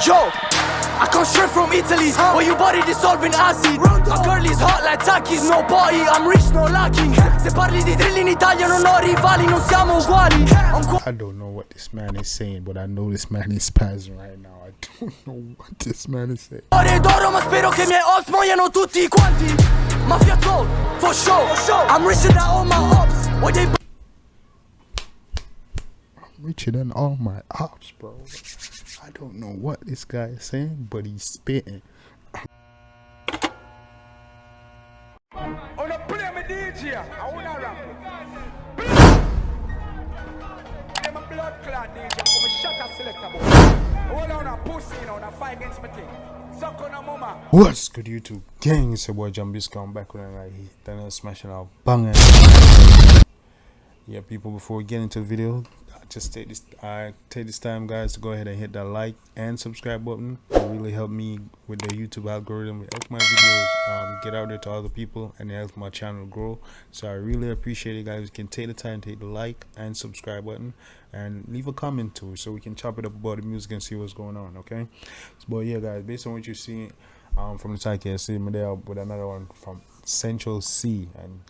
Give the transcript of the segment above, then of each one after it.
Yo, I come straight from Italy, where your body dissolving acid. My girl is hot like Takis, no party, I'm rich, no lacking. Se parli di drill in Italia non ho rivali, non siamo uguali. I don't know what this man is saying, but I know this man is spazzing right now. I don't know what this man is saying. Ore d'oro, ma spero che i miei ops muoiano tutti quanti. Mafia soul, for sure. I'm richer than all my ops. What they Richer than all my ops, bro. I don't know what this guy is saying, but he's spitting. On a play me DJ, I wanna rap. I'm a blood clot DJ, I'm a shot selector boy. Hold on a pussy, you know, on a fight against my king. Suck on a mama. What's good, YouTube gang? It's your boy Jambisco. I'm back with another hit. Then smashing out banging. Yeah, people, before we get into the video, I take this time, guys, to go ahead and hit that like and subscribe button. It really helped me with the YouTube algorithm. It helps my videos get out there to other people, and it helps my channel grow. So I really appreciate it, guys. You can take the time to hit the like and subscribe button and leave a comment too, so we can chop it up about the music and see what's going on. Okay, but yeah, guys, based on what you're seeing from the side here, see me there with another one from Central C, and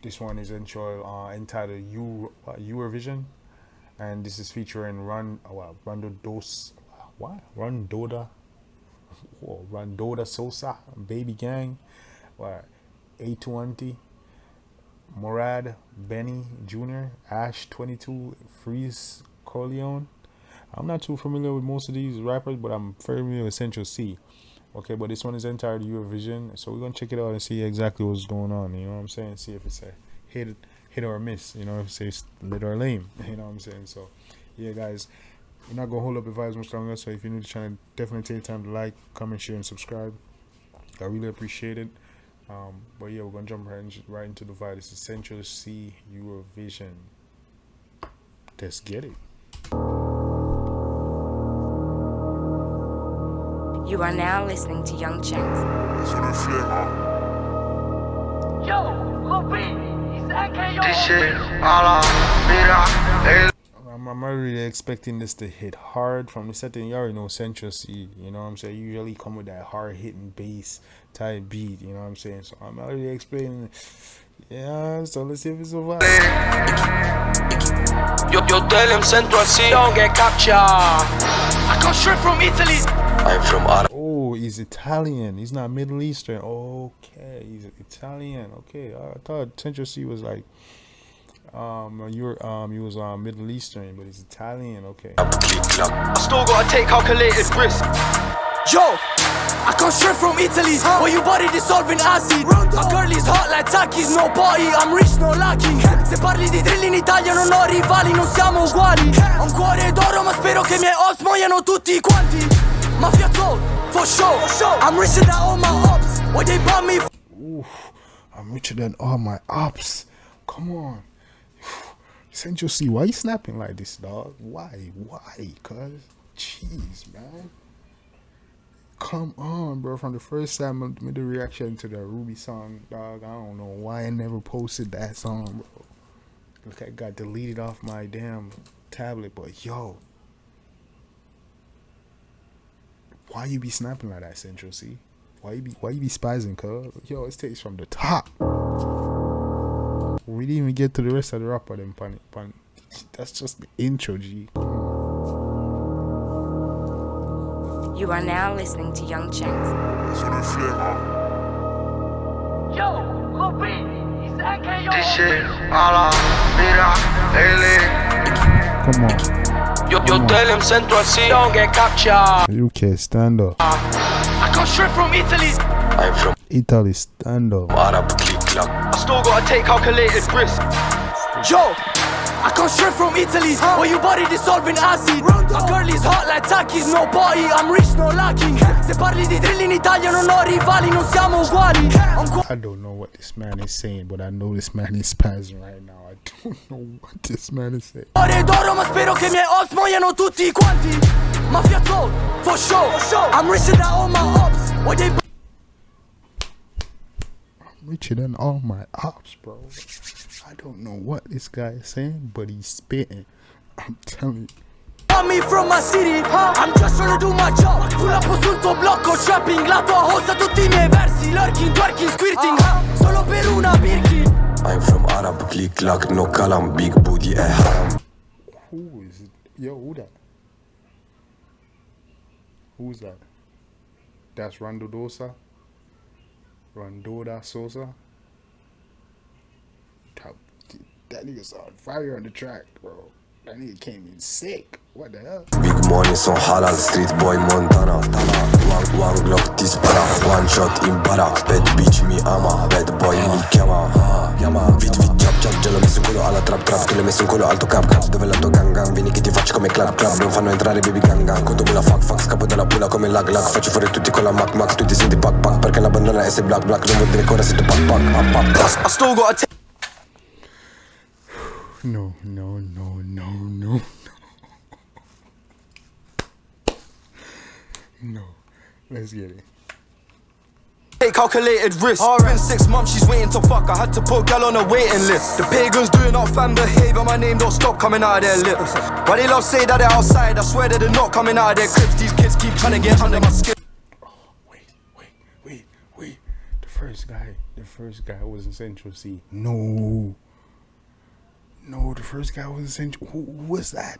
this one is entitled Eurovision, and this is featuring Rondodasosa, Baby Gang, A20, Morad, Beny Jr., Ashe 22, Freeze, Corleone. I'm not too familiar with most of these rappers, but I'm very familiar with Central C. Okay, but this one is entirely Eurovision, so we're gonna check it out and see exactly what's going on. You know what I'm saying? See if it's a hit or a miss. You know, if it's lit or lame. You know what I'm saying? So, yeah, guys, we're not gonna hold up the vibes much longer. So if you're new to the channel, definitely take time to like, comment, share, and subscribe. I really appreciate it. But yeah, we're gonna jump right into the vibe. This is Central C Eurovision. Let's get it. You are now listening to Young Jenks. I'm really expecting this to hit hard from the setting. You already know Central C, you know what I'm saying? Usually come with that hard hitting bass type beat, you know what I'm saying? So I'm already explaining. Yeah, so let's see if it's a vibe. Yo tell him Central C don't get captured. I come straight from Italy. I'm from Oh, he's Italian. He's not Middle Eastern. Okay, he's Italian. Okay, I thought Central C was like he was Middle Eastern, but he's Italian. Okay. I still gotta take calculated risk. Yo, I come straight from Italy, where your body dissolving acid. My girl is hot like Takis, no party, I'm rich, no lacking. Se parli di drill in Italia non ho rivali, non siamo uguali. Ho un cuore d'oro, ma spero che i miei ops muoiano tutti quanti. Mafia soul, for sure. I'm richer than all my ops. What they bought me. Oof, I'm richer than all my ops. Come on. Central C, why you snapping like this, dog? Why? Cuz, jeez, man. Come on, bro. From the first time I made the reaction to the Ruby song, dog, I don't know why I never posted that song, bro. Look, I got deleted off my damn tablet, but yo, why you be snapping like that, Central C? Why you be spazzing, cuz? Yo, it takes from the top. We didn't even get to the rest of the rapper then pun. That's just the intro, G. You are now listening to Young Jenks. Come on. Yo tell him Central C don't get captured. UK, stand up. I come straight from Italy. I'm from Italy, stand up. I still gotta take calculated risk. Yo, I come straight from Italy, where your body dissolving acid. My girl is hot like Takis, no party, I'm rich, no lacking. Se parli di drill in Italia non ho rivali, non siamo uguali. I don't know what this man is saying, but I know this man is spazzing right now. I don't know what this man is saying. Ore d'oro, ma spero che i miei ops muoiano tutti quanti. Mafia soul, for sure. I'm richer than all my ops. What they richer than all my ops, bro. I don't know what this guy is saying, but he's spitting. I'm telling you. want me from my city, I'm just trying to do my job. Pull up o sunt o blocco shopping. La tua hosta tutti I miei versi. Lurking, twerking, squirting, solo per una Birkin. I'm from Arab, click clack, no kalam, big booty, haram. Who is it? Yo, who that? Who's that? That's Rondodasosa? Rondodasosa? That nigga's on fire on the track, bro. That nigga came in sick. What the hell? Big money, so halal, street boy, Montana. One Glock, dispara, one shot, impara. Bad bitch, mi ama, bad boy, mi chiama. Vit, chap, gelo messo in culo alla trap, che le messo in culo alto cap. Dove la tua gang, vieni che ti faccio come club. Non fanno entrare baby gang. Conto la fuck, scappo dalla pula come lag. Faccio fuori tutti con la mac, tu ti senti pack, perché la bandana è se black. Non vuol dire che ora sei tu pack. I still gotta take. No. No. Let's get it. Take calculated risk. Been 6 months, she's waiting to fuck. I had to put girl on a waiting list. The pagans doing up fan behavior. My name don't stop coming out of their lips. Why they love say that they're outside? I swear that they're not coming out of their clips. These kids keep trying to get under my skin. Oh, wait. The first guy was in Central C. No, the first guy was in Central. Who was that?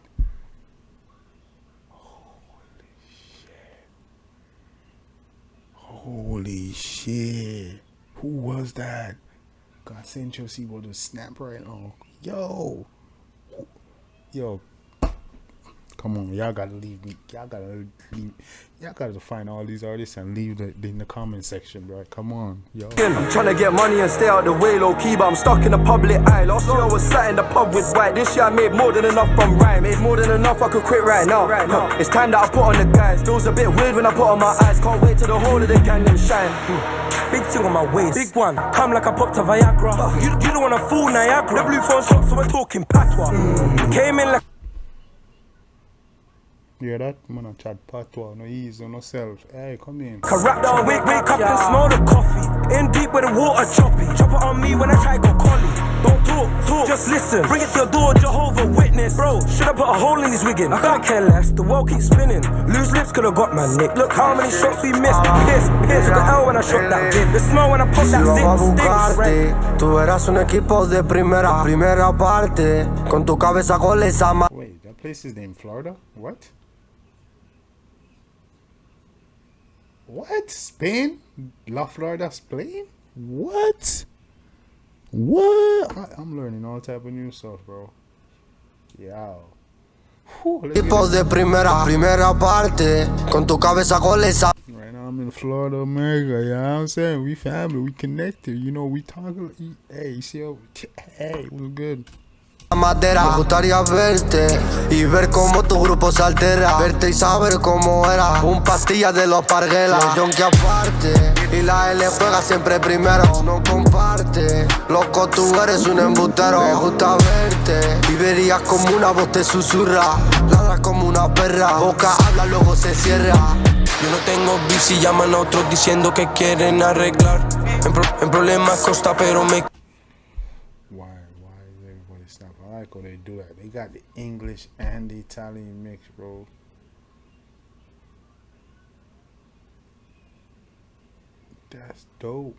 Holy shit. Who was that? Got Central C with a snap right now. Yo. Come on, y'all gotta leave me. Y'all gotta find all these artists and leave in the comment section, bro. Come on, yo. I'm trying to get money and stay out the way low key, but I'm stuck in the public eye. Last year I was sat in the pub with White. This year I made more than enough from rhyme. Made more than enough, I could quit right now. It's time that I put on the guys. Feels a bit weird when I put on my eyes. Can't wait till the whole of the gang them shine. Big thing on my waist, big one. Come like I popped a Viagra. You don't wanna fool Niagara. The blue phone's hot, so we're talking patois. Came in like. Yeah, that man a chat patois, no easy, no self. Hey, come in. Corrupt down, wake up and smell the coffee. In deep where the water choppy. Chop it on me when I try go collie. Don't talk, just listen. Bring it to your door, Jehovah Witness. Bro, should I put a hole in his wiggin? I can't care less, the world keeps spinning. Loose lips could have got my nick. Look how many shots we missed. Piss, the L when I shot that dip. The smell when I pop that zip, stinks. Tú eras un equipo de primera parte. Con tu cabeza con esa ma. Wait, that place is named Florida? What? What? Spain? La Florida, Spain? What? I'm learning all type of new stuff, bro. Yeah. Tipo de primera parte. Con tu cabeza con esa. Right now I'm in Florida, America. You know what I'm saying? We family, we connected. You know, we talk. Hey, hey, what's good? Madera. Me gustaría verte y ver cómo tu grupo se altera. Verte y saber cómo era. Un pastilla de los parguelas. Los yonki aparte. Y la L juega siempre primero. No comparte. Loco, tú eres un embustero. Me gusta verte. Y verías como una voz te susurra. Ladras como una perra. Boca habla, luego se cierra. Yo no tengo beef si llaman a otros diciendo que quieren arreglar. En problemas costa, pero me. I like how they do that. They got the English and the Italian mix, bro. That's dope.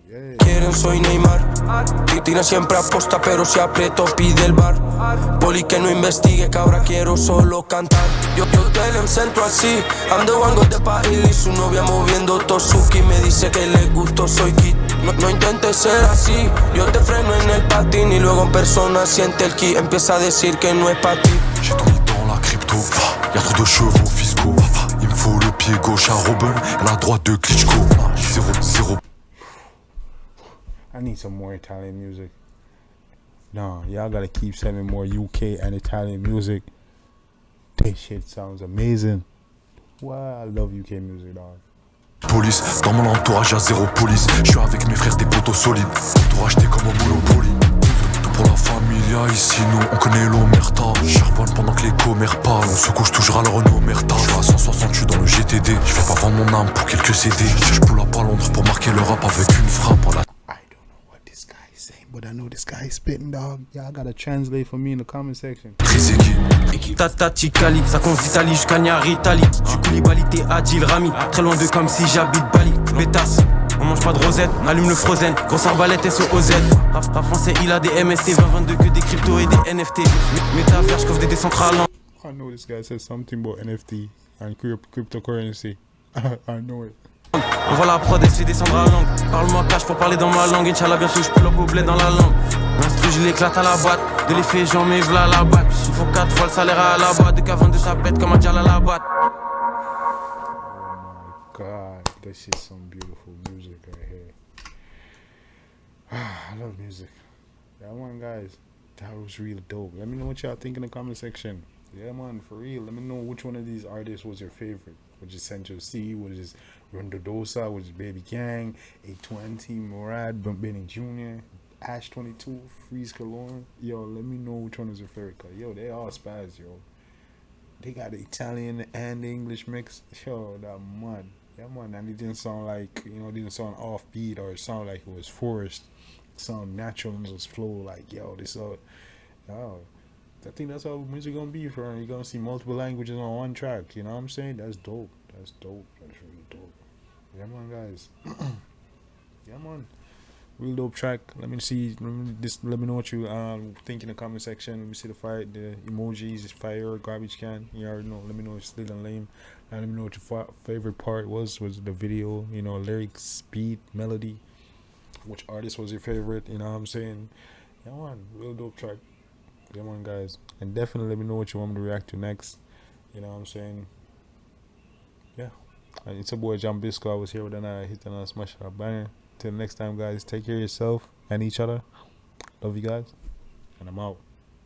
Yeah. Quieren, soy Neymar. Tira siempre aposta, pero si aprieto pide el bar. Poli que no investigue, que ahora quiero solo cantar. Yo te le centro así. I'm the one got the país. Su novia moviendo Tosuki. Me dice que le gusto, soy kid. No intentes ser así. Yo te freno en el patín y luego en persona siente el ki. Empieza a decir que no es pa' ti. J'ai tout mis dans la crypto. Y'a trop de chevaux fiscaux. Il me faut le pied gauche à Robin et la droite de Klitschko. Zéro. I need some more Italian music. No, y'all gotta keep sending more UK and Italian music. This shit sounds amazing. Wow, I love UK music, dog. Police, dans mon entourage y'a zéro police. Je suis avec mes frères des poteaux solides. Tout racheté comme un Monopoly. Tout pour la familia, ici nous on connaît l'omerta. Charbonne pendant que les commères parlent. On se couche toujours à la Renault Merta. Je suis à 160, je suis dans le GTD. Je vais pas vendre mon âme pour quelques CD. Je pull up à Londres pour marquer le rap avec une frappe. but I know this guy spitting, dog. Y'all gotta translate for me in the comment section. Tata Ticali, ça compte d'Italie jusqu'à Niaritali. J'suis Koulibaly, t'es Adil Rami. Très loin de comme si j'habite Bali. Pétasse, on mange pas de rosette, on allume le frozen. Grosse arbalète SOZ. Rap français, il a des MST 2022 que des cryptos et des NFT. Métavers, j'coffre des décentrales. I know this guy says something about NFT and cryptocurrency. I know it. On voit la prod et c'est descendre à langue. Parle-moi cash pour parler dans ma langue. Inch'Allah bientôt je pull up au blé dans la langue. L'instru je l'éclate à la batte. De l'effet j'en mets v'là la batte. Il faut 4 fois le salaire à la boîte. De qu'avant de sa pète comme un dial à la batte. Oh my god, this is some beautiful music right here. I love music. That one, guys, that was real dope. Let me know what y'all think in the comment section. Yeah, man, for real. Let me know which one of these artists was your favorite. Which is Central C, which is Rondodasosa, which is Baby Gang, 820, Morad, Beny Jr., Ashe 22, Freeze Corleone. Yo, let me know which one is your favorite. Cause yo, they all spaz, yo. They got the Italian and the English mix. Yo, that mud. Yeah, man, and it didn't sound like, you know, it didn't sound offbeat or it sounded like it was forced. It sounded natural and just flow like, yo, this all, yo. I think that's how music gonna be for her. You're gonna see multiple languages on one track. You know what I'm saying? That's dope. That's dope. That's really dope. Yeah, man, guys. Yeah, man. Real dope track. Let me see. Let me know what you think in the comment section. Let me see the emojis, fire, garbage can. You already know. Let me know if it's still and lame. And let me know what your favorite part was. Was the video? You know, lyrics, beat, melody. Which artist was your favorite? You know what I'm saying? Yeah, man. Real dope track. Come on, guys, and definitely let me know what you want me to react to next. You know what I'm saying? Yeah, it's a boy Jambisco. I was here with another hit and a smash up banger. Till next time, guys, take care of yourself and each other. Love you guys, and I'm out.